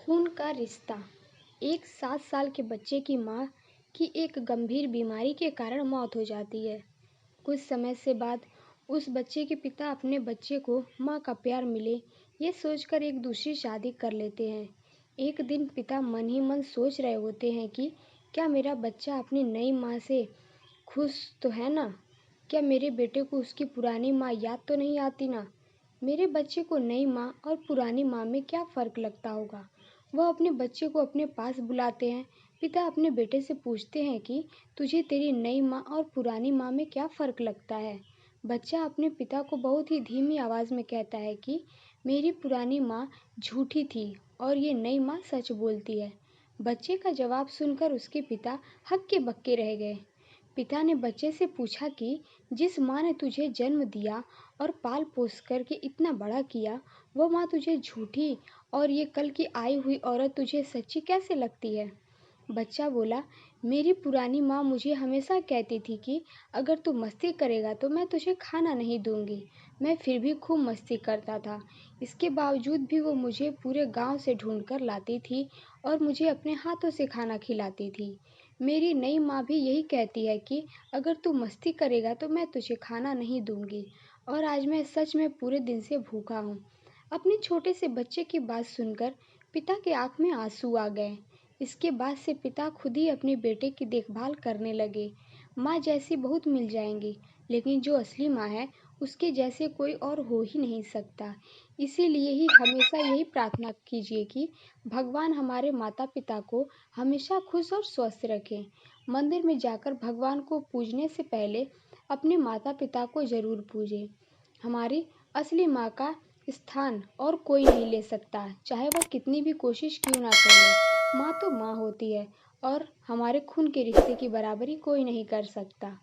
खून का रिश्ता। एक 7 साल के बच्चे की माँ की एक गंभीर बीमारी के कारण मौत हो जाती है। कुछ समय से बाद उस बच्चे के पिता अपने बच्चे को माँ का प्यार मिले ये सोचकर एक दूसरी शादी कर लेते हैं। एक दिन पिता मन ही मन सोच रहे होते हैं कि क्या मेरा बच्चा अपनी नई माँ से खुश तो है ना? क्या मेरे बेटे को उसकी पुरानी माँ याद तो नहीं आती ना? मेरे बच्चे को नई माँ और पुरानी माँ में क्या फ़र्क लगता होगा? वह अपने बच्चे को अपने पास बुलाते हैं। पिता अपने बेटे से पूछते हैं कि तुझे तेरी नई माँ और पुरानी माँ में क्या फ़र्क लगता है? बच्चा अपने पिता को बहुत ही धीमी आवाज़ में कहता है कि मेरी पुरानी माँ झूठी थी और ये नई माँ सच बोलती है। बच्चे का जवाब सुनकर उसके पिता हक्के बक्के रह गए। पिता ने बच्चे से पूछा कि जिस माँ ने तुझे जन्म दिया और पाल पोस करके इतना बड़ा किया, वो माँ तुझे झूठी और ये कल की आई हुई औरत तुझे सच्ची कैसे लगती है? बच्चा बोला, मेरी पुरानी माँ मुझे हमेशा कहती थी कि अगर तू मस्ती करेगा तो मैं तुझे खाना नहीं दूंगी। मैं फिर भी खूब मस्ती करता था। इसके बावजूद भी वो मुझे पूरे गांव से ढूंढ कर लाती थी और मुझे अपने हाथों से खाना खिलाती थी। मेरी नई माँ भी यही कहती है कि अगर तू मस्ती करेगा तो मैं तुझे खाना नहीं दूंगी और आज मैं सच में पूरे दिन से भूखा हूँ। अपने छोटे से बच्चे की बात सुनकर पिता की आंख में आंसू आ गए। इसके बाद से पिता खुद ही अपने बेटे की देखभाल करने लगे। माँ जैसी बहुत मिल जाएंगी, लेकिन जो असली माँ है उसके जैसे कोई और हो ही नहीं सकता। इसीलिए ही हमेशा यही प्रार्थना कीजिए कि भगवान हमारे माता पिता को हमेशा खुश और स्वस्थ रखें। मंदिर में जाकर भगवान को पूजने से पहले अपने माता पिता को ज़रूर पूजें। हमारी असली माँ का स्थान और कोई नहीं ले सकता, चाहे वह कितनी भी कोशिश क्यों ना कर ले। माँ तो माँ होती है और हमारे खून के रिश्ते की बराबरी कोई नहीं कर सकता।